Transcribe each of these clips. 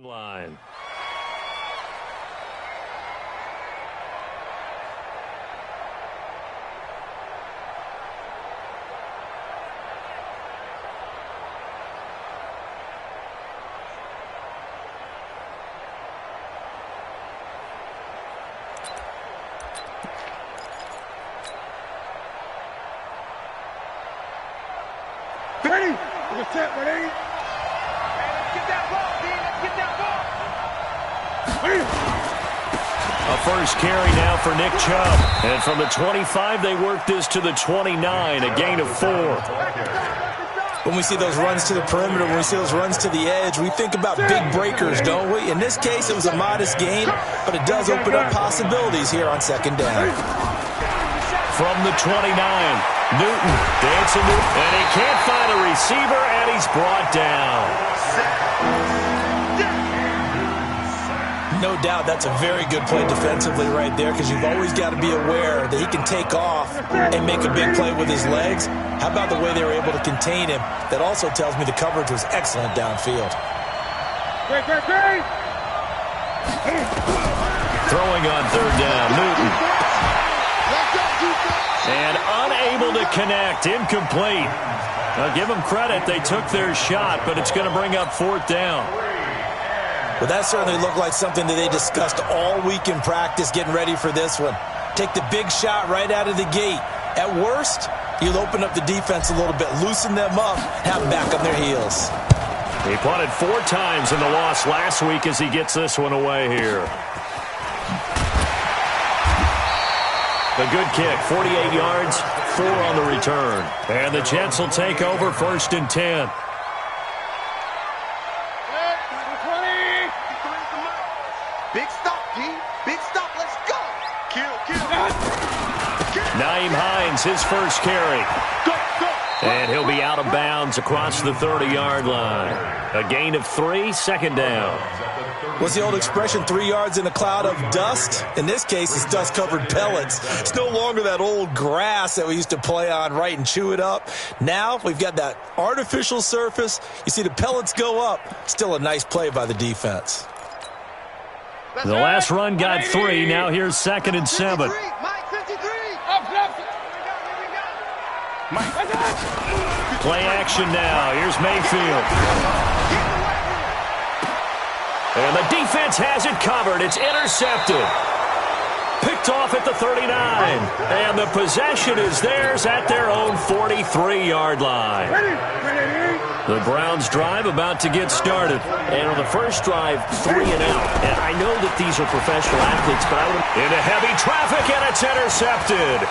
Line. Ready? Let's set, ready? Let's get that ball, D. Let's get that ball. Ready? A first carry now for Nick Chubb. And from the 25, they work this to the 29, a gain of 4. When we see those runs to the perimeter, when we see those runs to the edge, we think about big breakers, don't we? In this case, it was a modest gain, but it does open up possibilities here on second down. From the 29, Newton dancing, and he can't find a receiver, and he's brought down. No doubt that's a very good play defensively right there, because you've always got to be aware that he can take off and make a big play with his legs. How about the way they were able to contain him? That also tells me the coverage was excellent downfield. Great, great, great! Throwing on third down, Newton. And unable to connect, incomplete. I'll give them credit, they took their shot, but it's going to bring up fourth down. Well, that certainly looked like something that they discussed all week in practice getting ready for this one. Take the big shot right out of the gate. At worst, you'll open up the defense a little bit, loosen them up, have them back on their heels. He punted 4 times in the loss last week as he gets this one away here. A good kick, 48 yards, 4 on the return. And the Jets will take over first and 10. Big stop, G. Big stop. Let's go. Kill. Nyheim Hines, his first carry. Go. And he'll be out of bounds across the 30-yard line. A gain of 3, second down. What's the old expression, 3 yards in a cloud of dust? In this case, it's dust-covered pellets. It's no longer that old grass that we used to play on, right, and chew it up. Now we've got that artificial surface. You see the pellets go up. Still a nice play by the defense. The last run got 3. Now here's second and 7. Mike 53. Play action now. Here's Mayfield. And the defense has it covered. It's intercepted. Picked off at the 39. And the possession is theirs at their own 43-yard line. The Browns drive about to get started. And on the first drive, 3 and out. And I know that these are professional athletes, but I would... Into heavy traffic, and it's intercepted.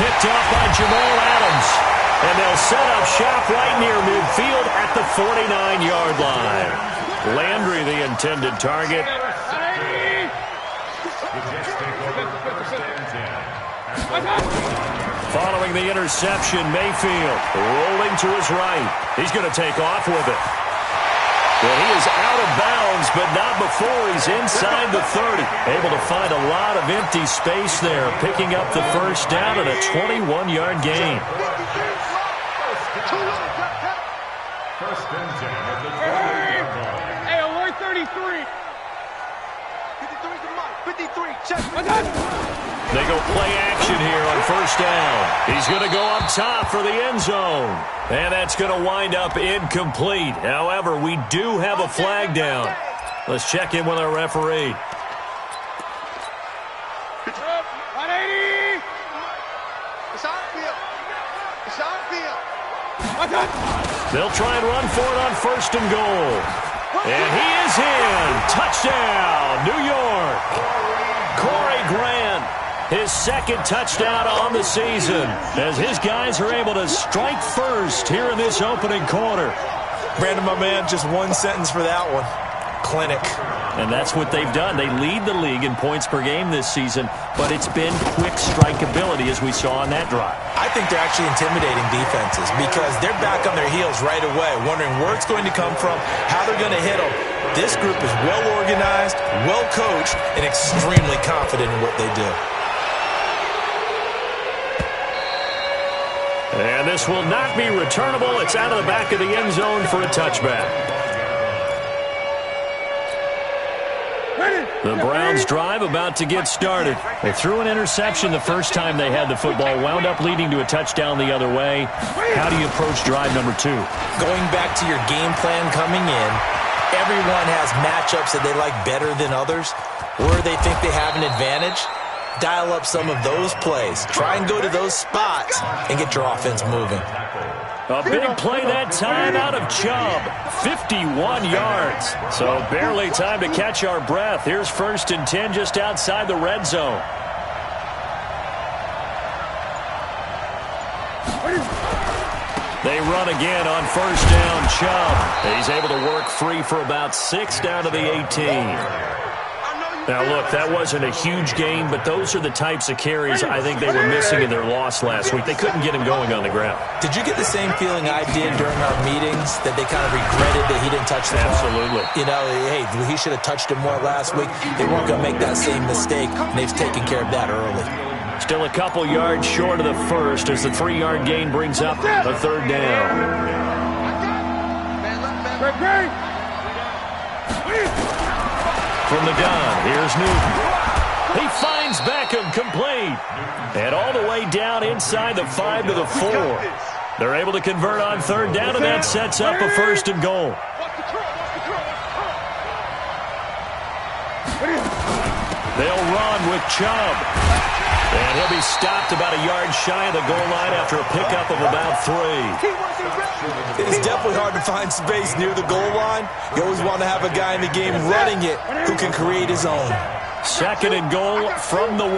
Picked off by Jamal Adams. And they'll set up shop right near midfield at the 49-yard line. Landry, the intended target. Following the interception, Mayfield rolling to his right. He's going to take off with it. Well, he is out of bounds, but not before he's inside the 30. Able to find a lot of empty space there, picking up the first down and a 21-yard gain. First and 10 at the 20-yard line. Hey, alert 33. 53's the mark. 53, check. They go play action here on first down. He's going to go up top for the end zone. And that's going to wind up incomplete. However, we do have a flag down. Let's check in with our referee. 180. It's on field. It's on field. They'll try and run for it on first and goal. And he is in. Touchdown, New York. Corey Grant, his second touchdown on the season, as his guys are able to strike first here in this opening quarter. Brandon, my man, just one sentence for that one. Clinic. And that's what they've done. They lead the league in points per game this season, but it's been quick strikeability as we saw on that drive. I think they're actually intimidating defenses because they're back on their heels right away, wondering where it's going to come from, how they're going to hit them. This group is well organized, well coached, and extremely confident in what they do. And this will not be returnable. It's out of the back of the end zone for a touchback. The Browns drive about to get started. They threw an interception the first time they had the football, wound up leading to a touchdown the other way. How do you approach drive number 2? Going back to your game plan coming in, everyone has matchups that they like better than others. Where they think they have an advantage, dial up some of those plays. Try and go to those spots and get your offense moving. A big play that time out of Chubb. 51 yards. So barely time to catch our breath. Here's 1st and 10 just outside the red zone. They run again on 1st down, Chubb. He's able to work free for about 6 down to the 18. Now, look, that wasn't a huge gain, but those are the types of carries I think they were missing in their loss last week. They couldn't get him going on the ground. Did you get the same feeling I did during our meetings, that they kind of regretted that he didn't touch the ball? Absolutely. You know, hey, he should have touched him more last week. They weren't going to make that same mistake, and they've taken care of that early. Still a couple yards short of the first as the 3-yard gain brings up a 3rd down. From the gun, here's Newton. He finds Beckham complete. And all the way down inside the 5 to the 4. They're able to convert on 3rd down, and that sets up a 1st and goal. They'll run with Chubb. And he'll be stopped about a yard shy of the goal line after a pickup of about 3. It's definitely hard to find space near the goal line. You always want to have a guy in the game running it who can create his own. 2nd and goal from the 1.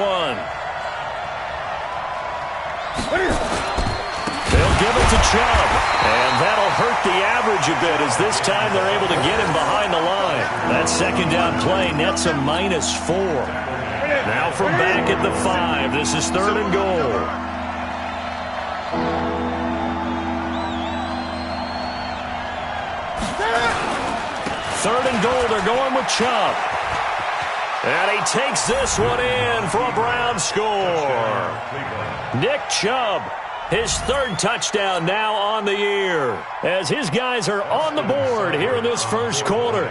They'll give it to Chubb. And that'll hurt the average a bit as this time they're able to get him behind the line. That 2nd down play nets a -4. Now from back at the 5, this is 3rd and goal. Third and goal, they're going with Chubb. And he takes this one in for a Brown score. Nick Chubb, his 3rd touchdown now on the year, as his guys are on the board here in this 1st quarter.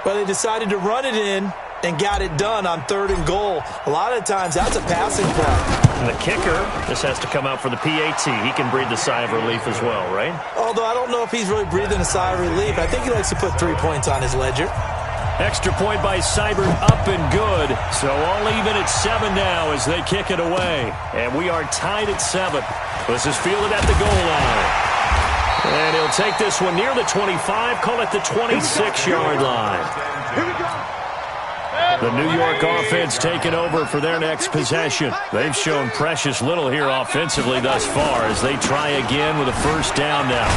Well, they decided to run it in and got it done on 3rd and goal. A lot of times, that's a passing play. And the kicker, this has to come out for the PAT. He can breathe a sigh of relief as well, right? Although I don't know if he's really breathing a sigh of relief. I think he likes to put 3 points on his ledger. Extra point by Seibert, up and good. So all even at 7 now as they kick it away. And we are tied at 7. This is fielded at the goal line. And he'll take this one near the 25, call it the 26-yard line. Here we go. The New York offense taking over for their next possession. They've shown precious little here offensively thus far as they try again with a 1st down now.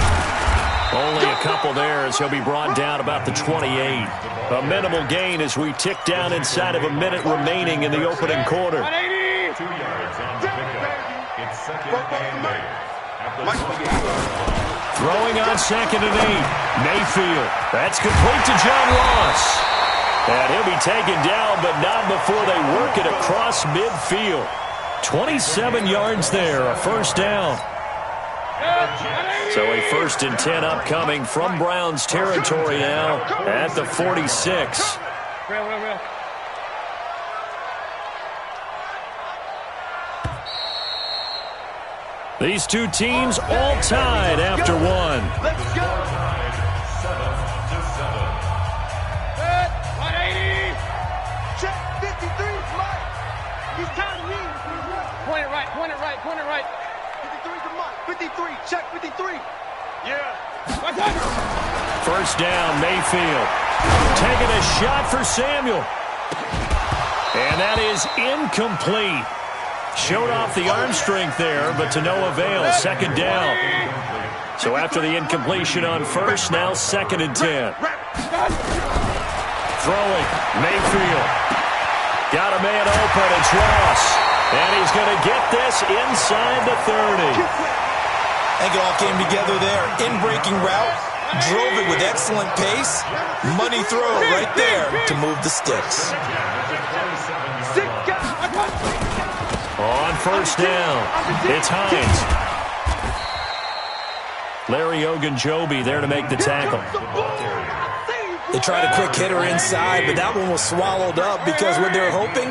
Only a couple there as he'll be brought down about the 28. A minimal gain as we tick down inside of a minute remaining in the opening quarter. 2 yards on the pickup. It's 2nd and 8. Throwing on 2nd and 8. Mayfield. That's complete to John Ross. And he'll be taken down, but not before they work it across midfield. 27 yards there, a 1st down. So a 1st and 10 upcoming from Browns territory now at the 46. These two teams all tied after 1. Let's go. 7-7. 180. Check 53. Mike. He's counting me. Point it right. Point it right. Point it right. 53 to Mike. 53. Check 53. Yeah. 1st down, Mayfield. Taking a shot for Samuel. And that is incomplete. Showed off the arm strength there, but to no avail. 2nd down. So after the incompletion on 1st, now 2nd and 10. Throwing, Mayfield. Got a man open, it's Ross. And he's going to get this inside the 30. I think it all came together there. In-breaking route, drove it with excellent pace. Money throw right there to move the sticks. On 1st down, it's Hines. Larry Ogunjobi there to make the tackle. They tried a quick hitter inside, but that one was swallowed up because when they're hoping,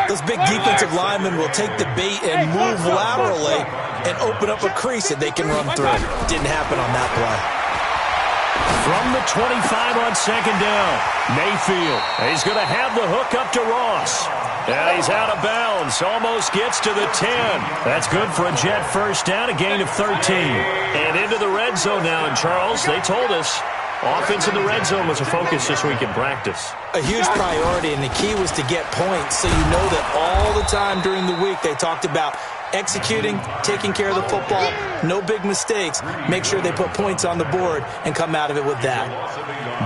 those big defensive linemen will take the bait and move laterally and open up a crease that they can run through. Didn't happen on that play. From the 25 on second down, Mayfield. He's going to have the hook up to Ross. And he's out of bounds. Almost gets to the 10. That's good for a Jet first down, a gain of 13. And into the red zone now. And Charles, they told us offense in the red zone was a focus this week in practice. A huge priority, and the key was to get points. So you know that all the time during the week they talked about executing, taking care of the football, no big mistakes. Make sure they put points on the board and come out of it with that.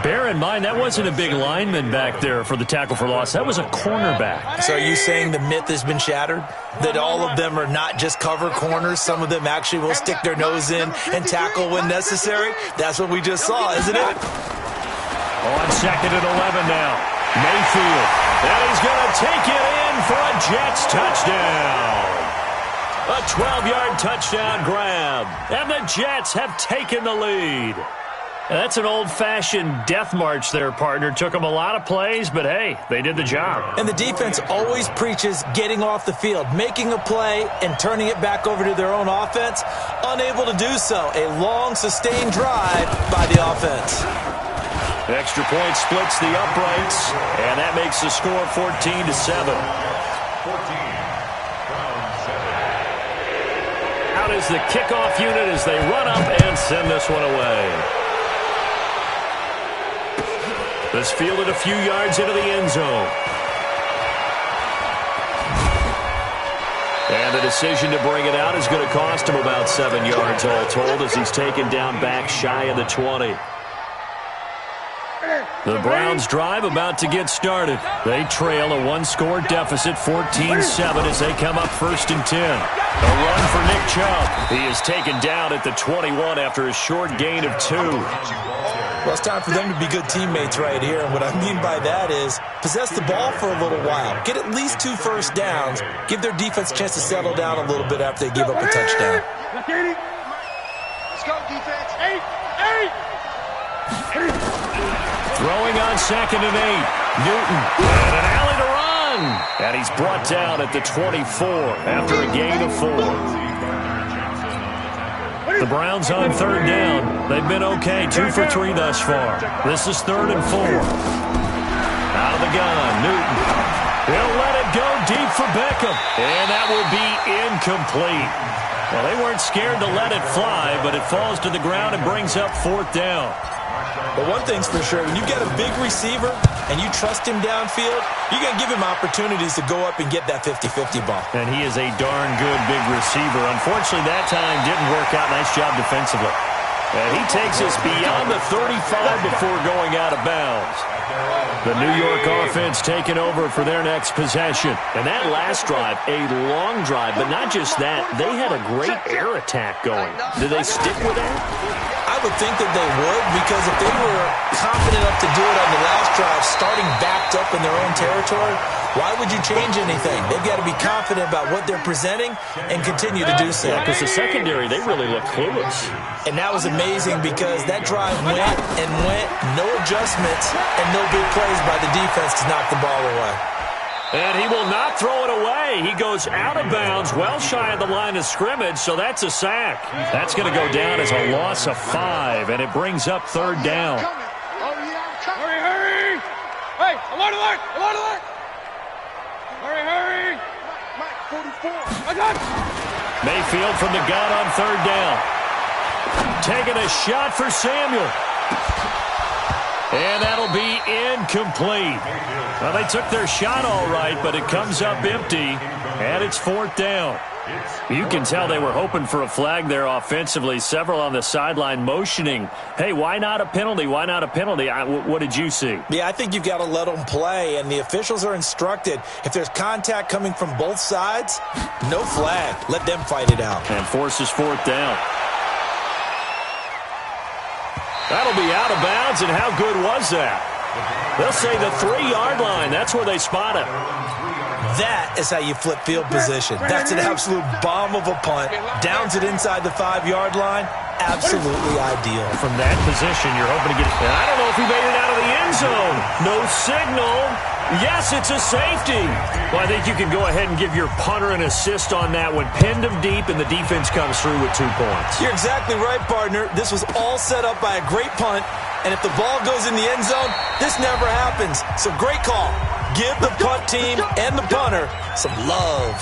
Bear in mind, that wasn't a big lineman back there for the tackle for loss. That was a cornerback. So are you saying the myth has been shattered? That all of them are not just cover corners? Some of them actually will stick their nose in and tackle when necessary? That's what we just saw, isn't it? On second and 11 now. Mayfield. And he's going to take it in for a Jets touchdown. A 12-yard touchdown grab. And the Jets have taken the lead. That's an old-fashioned death march there, partner. Took them a lot of plays, but hey, they did the job. And the defense always preaches getting off the field, making a play, and turning it back over to their own offense. Unable to do so. A long, sustained drive by the offense. Extra point splits the uprights, and that makes the score 14-7. Out is the kickoff unit as they run up and send this one away. This fielded a few yards into the end zone. And the decision to bring it out is going to cost him about 7 yards all told as he's taken down back shy of the 20. The Browns drive about to get started. They trail a one-score deficit, 14-7, as they come up first and 10. A run for Nick Chubb. He is taken down at the 21 after a short gain of 2. Well, it's time for them to be good teammates right here. And what I mean by that is possess the ball for a little while. Get at least 2 first downs. Give their defense a chance to settle down a little bit after they give up a touchdown. Let's go, defense. 8. Throwing on second and 8. Newton. And an alley to run. And he's brought down at the 24 after a gain of 4. The Browns on third down. They've been okay, 2 for 3 thus far. This is 3rd and 4. Out of the gun, Newton. He'll let it go deep for Beckham. And that will be incomplete. Well, they weren't scared to let it fly, but it falls to the ground and brings up 4th down. But one thing's for sure, when you've got a big receiver and you trust him downfield, you're going to give him opportunities to go up and get that 50-50 ball. And he is a darn good big receiver. Unfortunately, that time didn't work out. Nice job defensively. And he takes us beyond the 35 before going out of bounds. The New York offense taking over for their next possession. And that last drive, a long drive, but not just that. They had a great air attack going. Did they stick with that? I would think that they would, because if they were confident enough to do it on the last drive, starting backed up in their own territory, why would you change anything? They've got to be confident about what they're presenting and continue to do so. Yeah, because the secondary, they really look clueless. And that was amazing because that drive went and went, no adjustments, and no big plays by the defense to knock the ball away. And he will not throw it away. He goes out of bounds, well shy of the line of scrimmage, so that's a sack. That's going to go down as a loss of 5, and it brings up 3rd down. Hurry, hurry! Hey, alert, alert, alert, alert! Hurry, hurry! Mike, 44. I got it! Mayfield from the gun on 3rd down. Taking a shot for Samuel. And that'll be incomplete. Well, they took their shot all right, but it comes up empty, and it's 4th down. You can tell they were hoping for a flag there offensively. Several on the sideline motioning, hey, why not a penalty? Why not a penalty? What did you see? Yeah, I think you've got to let them play, and the officials are instructed, if there's contact coming from both sides, no flag. Let them fight it out. And forces 4th down. That'll be out of bounds, and how good was that? They'll say the 3-yard line. That's where they spot it. That is how you flip field position. That's an absolute bomb of a punt. Downs it inside the 5-yard line. absolutely ideal. From that position, you're hoping to get it. And I don't know if he made it out of the end zone. No signal. Yes, it's a safety. Well, I think you can go ahead and give your punter an assist on that one. Pinned him deep, and the defense comes through with 2 points. You're exactly right, partner. This was all set up by a great punt, and if the ball goes in the end zone, this never happens. So great call. Give the punt team and the punter some love.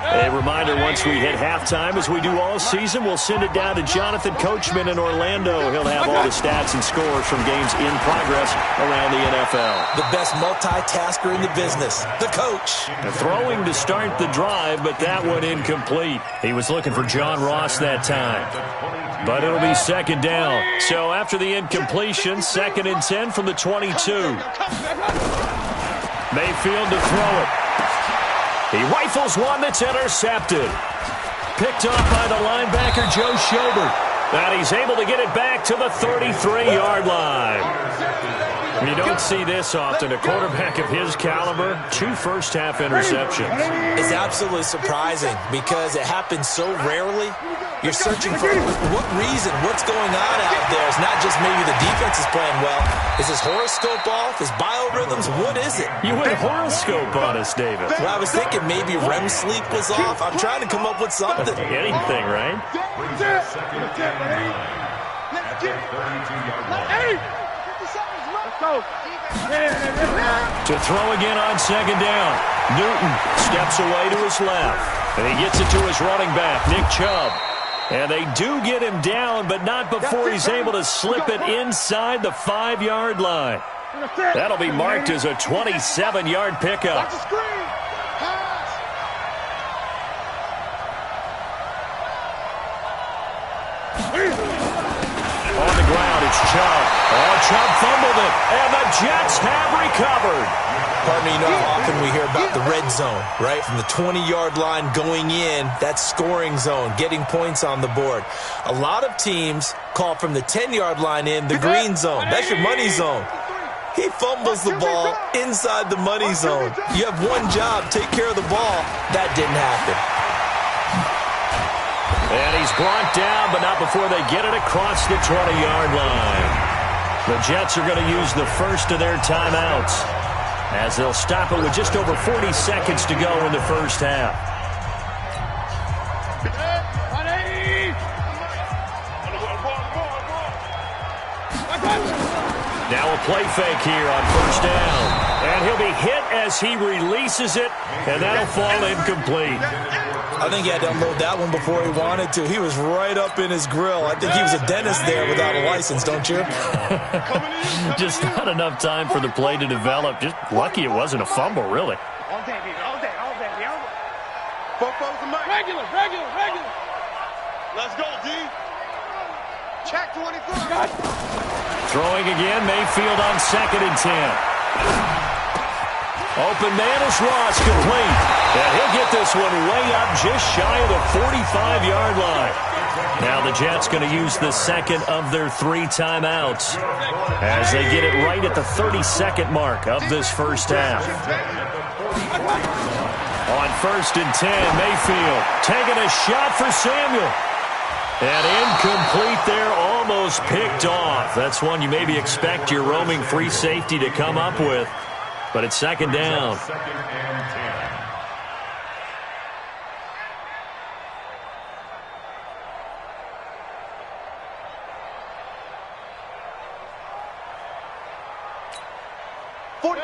A reminder, once we hit halftime, as we do all season, we'll send it down to Jonathan Coachman in Orlando. He'll have all the stats and scores from games in progress around the NFL. The best multitasker in the business, the coach. Throwing to start the drive, but that one incomplete. He was looking for John Ross that time. But it'll be second down. So after the incompletion, 2nd and 10 from the 22. Mayfield to throw it. He rifles one that's intercepted. Picked off by the linebacker, Joe Schobert. And he's able to get it back to the 33-yard line. You don't see this often. A quarterback of his caliber, 2 first-half interceptions. It's absolutely surprising because it happens so rarely. You're searching for what reason, what's going on out there. It's not just maybe the defense is playing well. Is his horoscope off? His biorhythms? What is it? You went horoscope on us, David. Well, I was thinking maybe REM sleep was off. I'm trying to come up with something. Anything, right? To throw again on second down. Newton steps away to his left. And he gets it to his running back, Nick Chubb. And they do get him down, but not before he's able to slip it inside the 5-yard line. That'll be marked as a 27-yard pickup. On the ground, it's Chubb. Oh, Chubb fumbled it, and the Jets have recovered. Partner, you know how often we hear about the red zone, right? From the 20-yard line going in, that's scoring zone, getting points on the board. A lot of teams call from the 10-yard line in the green zone. That's your money zone. He fumbles the ball inside the money zone. You have one job, take care of the ball. That didn't happen. And he's brought down, but not before they get it across the 20-yard line. The Jets are going to use the first of their timeouts, as they'll stop it with just over 40 seconds to go in the first half. Now a play fake here on first down. And he'll be hit as he releases it, and that'll fall incomplete. I think he had to unload that one before he wanted to. He was right up in his grill. I think he was a dentist there without a license, don't you? Just not enough time for the play to develop. Just lucky it wasn't a fumble, really. All day, baby. All day. Regular. Let's go, D. Check 24. Throwing again, Mayfield on 2nd and 10. Open man is Ross, complete. And he'll get this one way up just shy of the 45-yard line. Now the Jets going to use the second of their 3 timeouts as they get it right at the 32nd mark of this first half. On 1st and 10, Mayfield taking a shot for Samuel. And incomplete there, almost picked off. That's one you maybe expect your roaming free safety to come up with. But it's second down.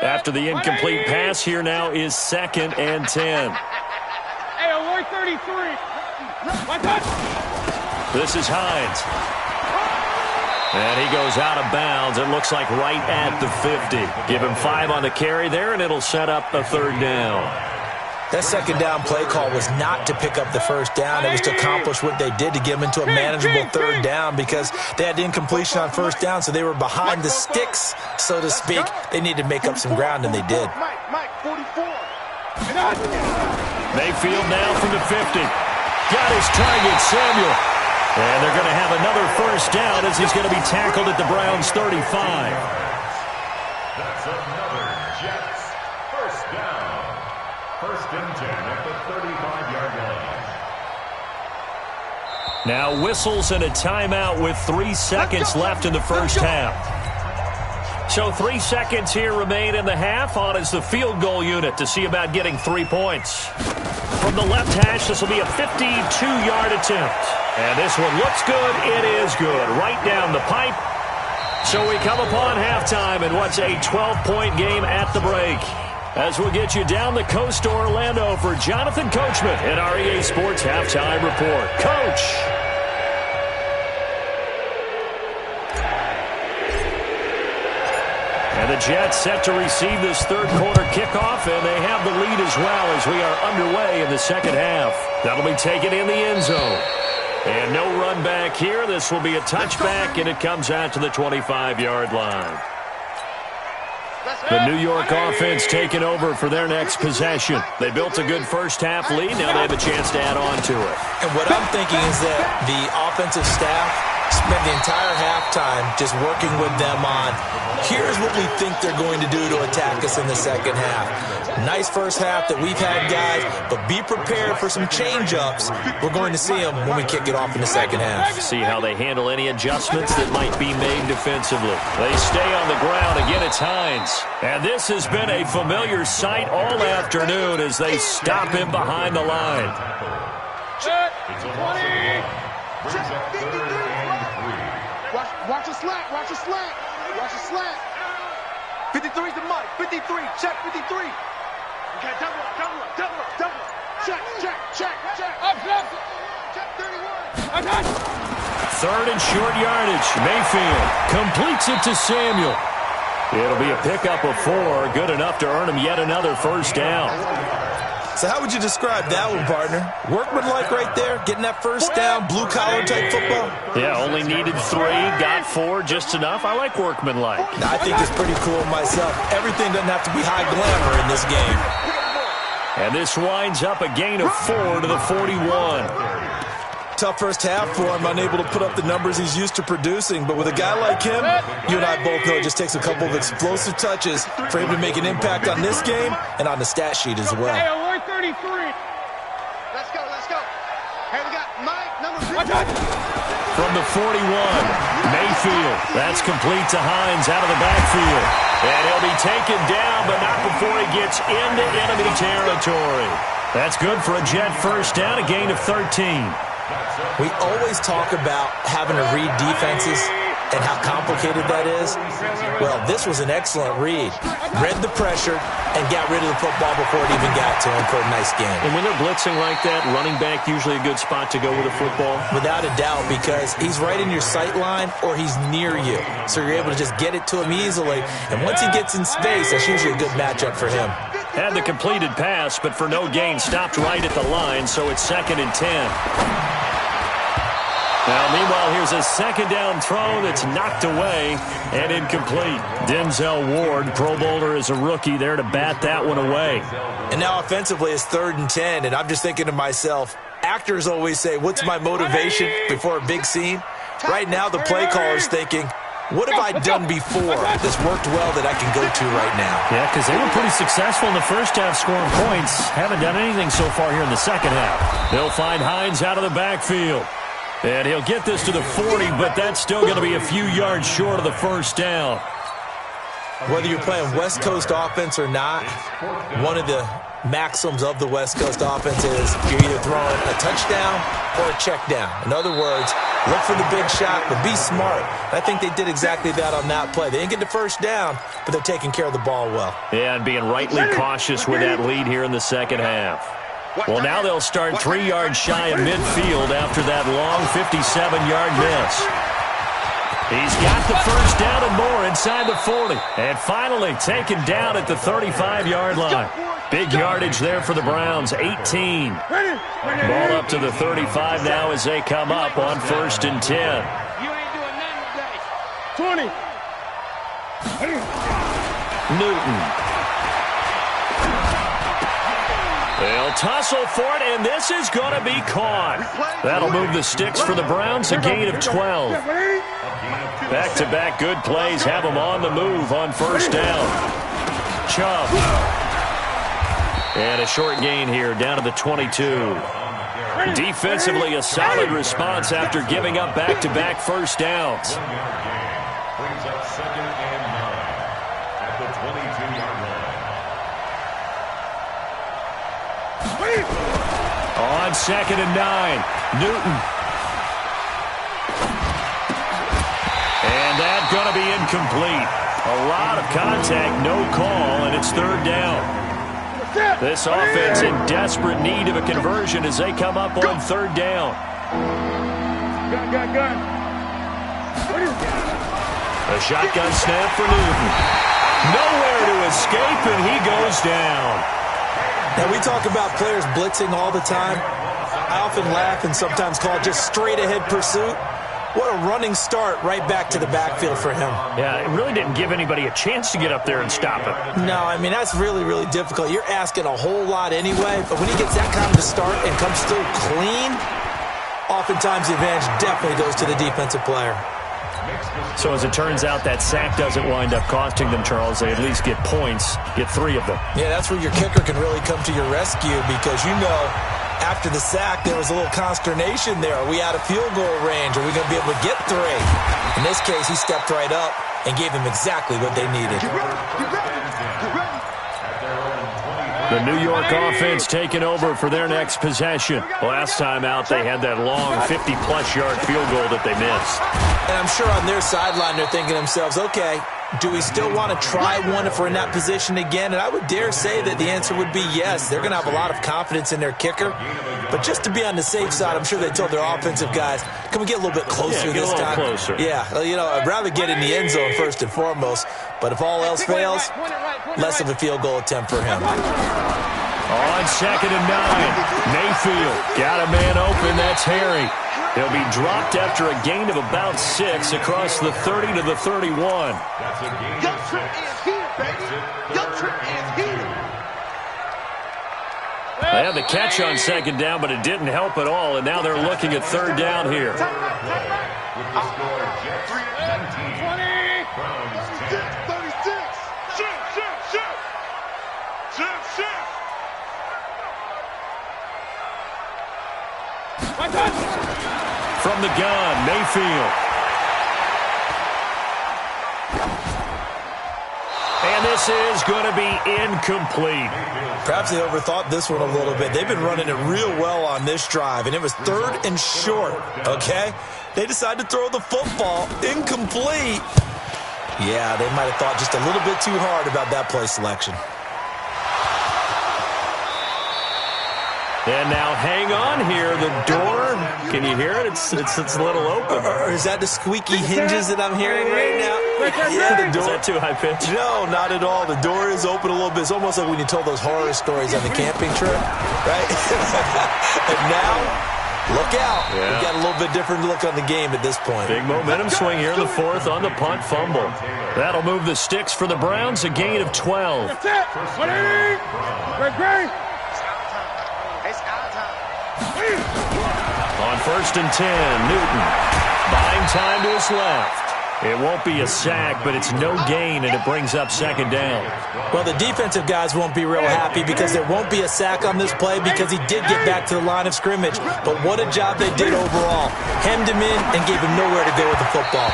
After the incomplete pass, here now is 2nd and 10. Hey, alert 33. This is Hines. And he goes out of bounds. It looks like right at the 50. Give him 5 on the carry there, and it'll set up a 3rd down. That second down play call was not to pick up the first down. It was to accomplish what they did to get them into a manageable 3rd down because they had incompletion on 1st down, so they were behind the sticks, so to speak. They needed to make up some ground, and they did. Mike, 44. Mayfield now from the 50. Got his target, Samuel. And they're going to have another first down as he's going to be tackled at the Browns' 35. That's another Jets first down. 1st and 10 at the 35-yard line. Now whistles and a timeout with 3 seconds left in the first half. So 3 seconds here remain in the half. On is the field goal unit to see about getting 3 points. From the left hash, this will be a 52-yard attempt. And this one looks good. It is good. Right down the pipe. So we come upon halftime in what's a 12-point game at the break. As we'll get you down the coast to Orlando for Jonathan Coachman in our EA Sports Halftime Report. Coach! And the Jets set to receive this third-quarter kickoff, and they have the lead as well as we are underway in the second half. That'll be taken in the end zone. And no run back here. This will be a touchback, and it comes out to the 25-yard line. The New York offense taking over for their next possession. They built a good first-half lead. Now they have a chance to add on to it. And what I'm thinking is that the offensive staff spent the entire halftime just working with them on, here's what we think they're going to do to attack us in the second half. Nice first half that we've had, guys, but be prepared for some change-ups. We're going to see them when we kick it off in the second half. See how they handle any adjustments that might be made defensively. They stay on the ground. Again, it's Hines. And this has been a familiar sight all afternoon as they stop him behind the line. Check. 20. Check. 53. Watch the slant. Watch the slant. Watch the slant. 53 is the mic. 53. Check 53. Okay, double up. Check. Up. Check 31. Third and short yardage. Mayfield completes it to Samuel. It'll be a pickup of 4. Good enough to earn him yet another first down. So how would you describe that one, partner? Workmanlike right there, getting that first down, blue-collar type football? Yeah, only needed 3, got 4, just enough. I like workmanlike. I think it's pretty cool myself. Everything doesn't have to be high glamour in this game. And this winds up a gain of 4 to the 41. Tough first half for him, unable to put up the numbers he's used to producing. But with a guy like him, you and I both know it just takes a couple of explosive touches for him to make an impact on this game and on the stat sheet as well. Hey, alert 33. Let's go. Hey, we got Mike, number 3. From the 41, Mayfield. That's complete to Hines out of the backfield. And he'll be taken down, but not before he gets into enemy territory. That's good for a Jet first down, a gain of 13. We always talk about having to read defenses and how complicated that is. Well, this was an excellent read. Read the pressure and got rid of the football before it even got to him for a nice game. And when they're blitzing like that, running back usually a good spot to go with a football? Without a doubt, because he's right in your sight line or he's near you. So you're able to just get it to him easily. And once he gets in space, that's usually a good matchup for him. Had the completed pass, but for no gain, stopped right at the line, so it's 2nd and 10. Now, meanwhile, here's a second down throw that's knocked away and incomplete. Denzel Ward, Pro Bowler as a rookie, there to bat that one away. And now offensively, it's 3rd and 10, and I'm just thinking to myself, actors always say, what's my motivation before a big scene? Right now, the play caller's thinking, what have I done before that's worked well that I can go to right now? Yeah, because they were pretty successful in the first half scoring points. Haven't done anything so far here in the second half. They'll find Hines out of the backfield. And he'll get this to the 40, but that's still going to be a few yards short of the first down. Whether you're playing West Coast offense or not, one of the maxims of the West Coast offense is you're either throwing a touchdown or a check down. In other words, look for the big shot, but be smart. I think they did exactly that on that play. They didn't get the first down, but they're taking care of the ball well. Yeah, and being rightly cautious with that lead here in the second half. Well, now they'll start 3 yards shy of midfield after that long 57-yard miss. He's got the first down and more inside the 40. And finally taken down at the 35-yard line. Big yardage there for the Browns, 18. Ball up to the 35 now as they come up on 1st and 10. You ain't doing nothing today. 20. Newton. They'll tussle for it, and this is going to be caught. That'll move the sticks for the Browns, a gain of 12. Back-to-back good plays have them on the move on first down. Chubb. And a short gain here down to the 22. Defensively, a solid response after giving up back-to-back first downs. 1 yard gain. Brings up 2nd and 9 at the 22-yard line. On 2nd and 9, Newton. And that's going to be incomplete. A lot of contact, no call, and it's 3rd down. This offense in desperate need of a conversion as they come up on 3rd down. Gun. A shotgun snap for Newton. Nowhere to escape, and he goes down. Now, we talk about players blitzing all the time. I often laugh and sometimes call it just straight-ahead pursuit. What a running start right back to the backfield for him. Yeah, it really didn't give anybody a chance to get up there and stop it. No, I mean, that's really, really difficult. You're asking a whole lot anyway, but when he gets that kind of a start and comes through clean, oftentimes the advantage definitely goes to the defensive player. So as it turns out, that sack doesn't wind up costing them, Charles. They at least get points, get 3 of them. Yeah, that's where your kicker can really come to your rescue because, you know, after the sack, there was a little consternation there. Are we out of field goal range? Are we going to be able to get 3? In this case, he stepped right up and gave them exactly what they needed. Get ready. The New York offense taking over for their next possession. Last time out, they had that long 50-plus yard field goal that they missed. And I'm sure on their sideline, they're thinking to themselves, okay, do we still want to try one if we're in that position again? And I would dare say that the answer would be yes. They're going to have a lot of confidence in their kicker. But just to be on the safe side, I'm sure they told their offensive guys, can we get a little bit closer this time? Closer. Yeah, you know, I'd rather get in the end zone first and foremost. But if all else fails, less of a field goal attempt for him. On 2nd and 9, Mayfield got a man open. That's Harry. He'll be dropped after a gain of about 6 across the 30 to the 31. That's a gain Your of trip 6. is here, baby. Your trip is here. They had the catch on 2nd down, but it didn't help at all, and now they're looking at 3rd down here. With the score, Jets 19. 20. Browns 36. 10. Shift. From the gun, Mayfield. And this is going to be incomplete. Perhaps they overthought this one a little bit. They've been running it real well on this drive, and it was 3rd and short, okay? They decided to throw the football incomplete. Yeah, they might have thought just a little bit too hard about that play selection. And now hang on here. The door, can you hear it? It's a little open. Or is that the squeaky hinges that I'm hearing right now? Yeah, the door. Is that too high pitch? No, not at all. The door is open a little bit. It's almost like when you told those horror stories on the camping trip, right? And now, look out. Yeah. We've got a little bit different look on the game at this point. Big momentum swing here in the 4th on the punt fumble. That'll move the sticks for the Browns, a gain of 12. Great. On 1st and 10, Newton buying time to his left. It won't be a sack, but it's no gain, and it brings up 2nd down. Well, the defensive guys won't be real happy because there won't be a sack on this play because he did get back to the line of scrimmage. But what a job they did overall. Hemmed him in and gave him nowhere to go with the football.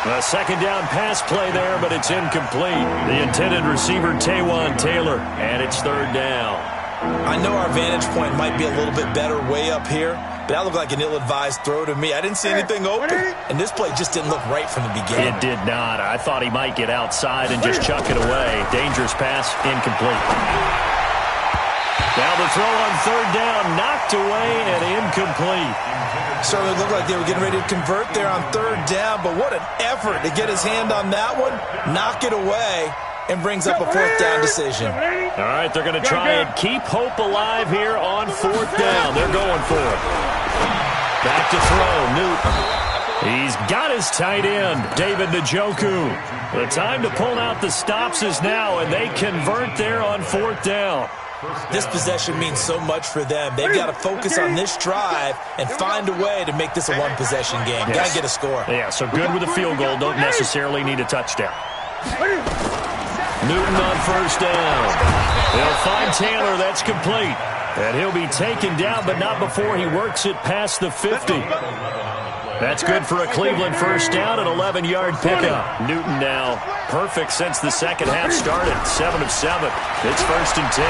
A 2nd down pass play there, but it's incomplete. The intended receiver, Taywan Taylor, and it's 3rd down. I know our vantage point might be a little bit better way up here, but that looked like an ill-advised throw to me. I didn't see anything open, and this play just didn't look right from the beginning. It did not. I thought he might get outside and just chuck it away. Dangerous pass, incomplete. Now the throw on 3rd down, knocked away and incomplete. Certainly looked like they were getting ready to convert there on 3rd down, but what an effort to get his hand on that one, knock it away, and brings up a 4th down decision. All right, they're going to try and keep hope alive here on 4th down. They're going for it. Back to throw, Newton. He's got his tight end, David Njoku. The time to pull out the stops is now, and they convert there on 4th down. This possession means so much for them. They've got to focus on this drive and find a way to make this a one-possession game. Yes. Got to get a score. Yeah, so good with a field goal. Don't necessarily need a touchdown. Newton on 1st down. They'll find Taylor. That's complete. And he'll be taken down, but not before he works it past the 50. That's good for a Cleveland first down, an 11-yard pickup. Newton now perfect since the second half started. 7 of 7. It's 1st and 10.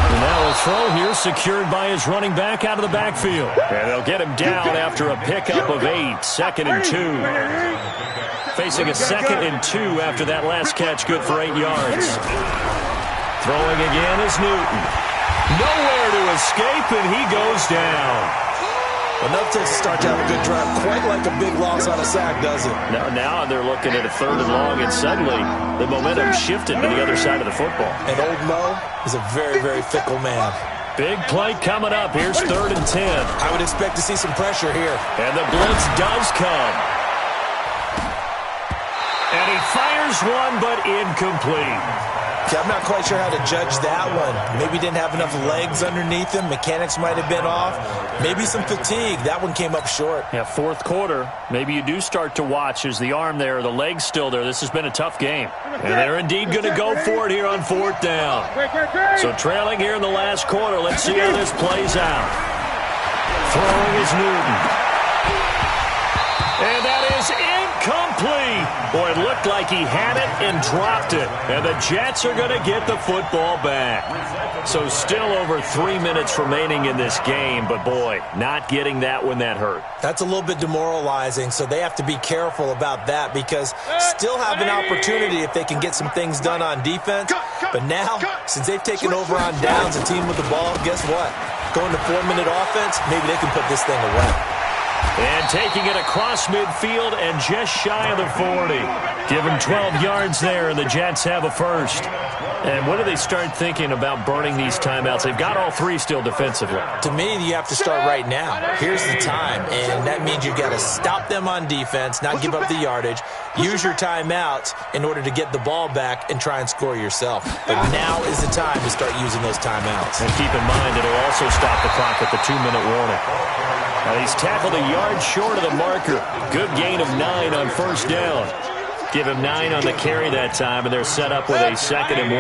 And now a throw here secured by his running back out of the backfield. And they'll get him down after a pickup of 8. 2nd and 2. Facing a 2nd and 2 after that last catch, good for 8 yards. Throwing again is Newton. Nowhere to escape, and he goes down. Enough to start to have a good drive. Quite like a big loss on a sack, does it? Now they're looking at a 3rd and long, and suddenly the momentum shifted to the other side of the football. And old Mo is a very, very fickle man. Big play coming up. Here's 3rd and 10. I would expect to see some pressure here. And the blitz does come. And he fires one, but incomplete. I'm not quite sure how to judge that one. Maybe didn't have enough legs underneath him. Mechanics might have been off. Maybe some fatigue. That one came up short. Yeah, 4th quarter. Maybe you do start to watch. Is the arm there, the leg's still there. This has been a tough game. And they're indeed going to go for it here on 4th down. So trailing here in the last quarter. Let's see how this plays out. Throwing is Newton. And that is incomplete. Boy, it looked like he had it and dropped it. And the Jets are going to get the football back. So still over 3 minutes remaining in this game. But, boy, not getting that one that hurt. That's a little bit demoralizing, so they have to be careful about that because still have an opportunity if they can get some things done on defense. But now, since they've taken over on downs and team with the ball, guess what? Going to 4-minute offense, maybe they can put this thing away. And taking it across midfield and just shy of the 40. Give him 12 yards there, and the Jets have a first. And when do they start thinking about burning these timeouts? They've got all 3 still defensively. To me, you have to start right now. Here's the time, and that means you've got to stop them on defense, not give up the yardage, use your timeouts in order to get the ball back and try and score yourself. But now is the time to start using those timeouts. And keep in mind, it'll also stop the clock at the 2-minute warning. Now he's tackled a yard short of the marker. Good gain of 9 on first down. Give him 9 on the carry that time, and they're set up with a 2nd and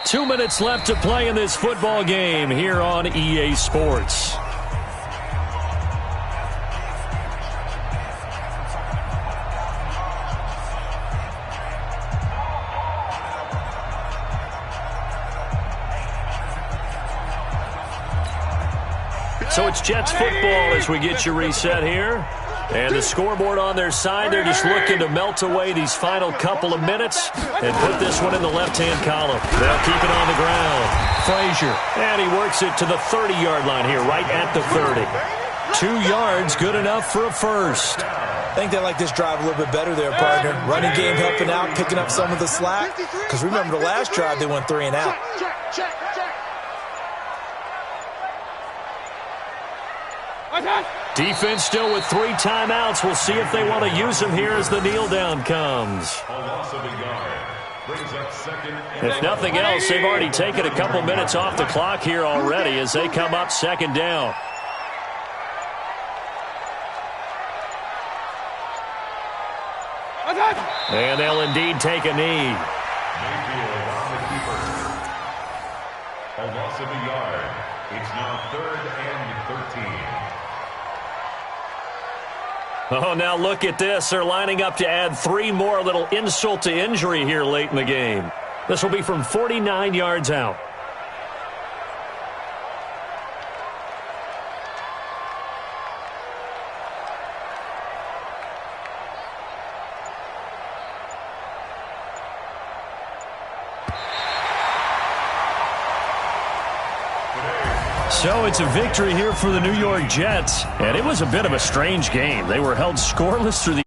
1. 2 minutes left to play in this football game here on EA Sports. So it's Jets football as we get you reset here. And the scoreboard on their side, they're just looking to melt away these final couple of minutes and put this one in the left-hand column. They'll keep it on the ground. Frazier, and he works it to the 30-yard line here, right at the 30. 2 yards, good enough for a first. I think they like this drive a little bit better there, partner. Running game helping out, picking up some of the slack. Because remember the last drive, they went 3 and out. Defense still with 3 timeouts. We'll see if they want to use them here as the kneel down comes. If nothing else, they've already taken a couple minutes off the clock here already as they come up 2nd down. And they'll indeed take a knee. A loss of a yard. It's now 3rd and 13. Oh, now look at this. They're lining up to add 3 more, a little insult to injury here late in the game. This will be from 49 yards out. So it's a victory here for the New York Jets, and it was a bit of a strange game. They were held scoreless through the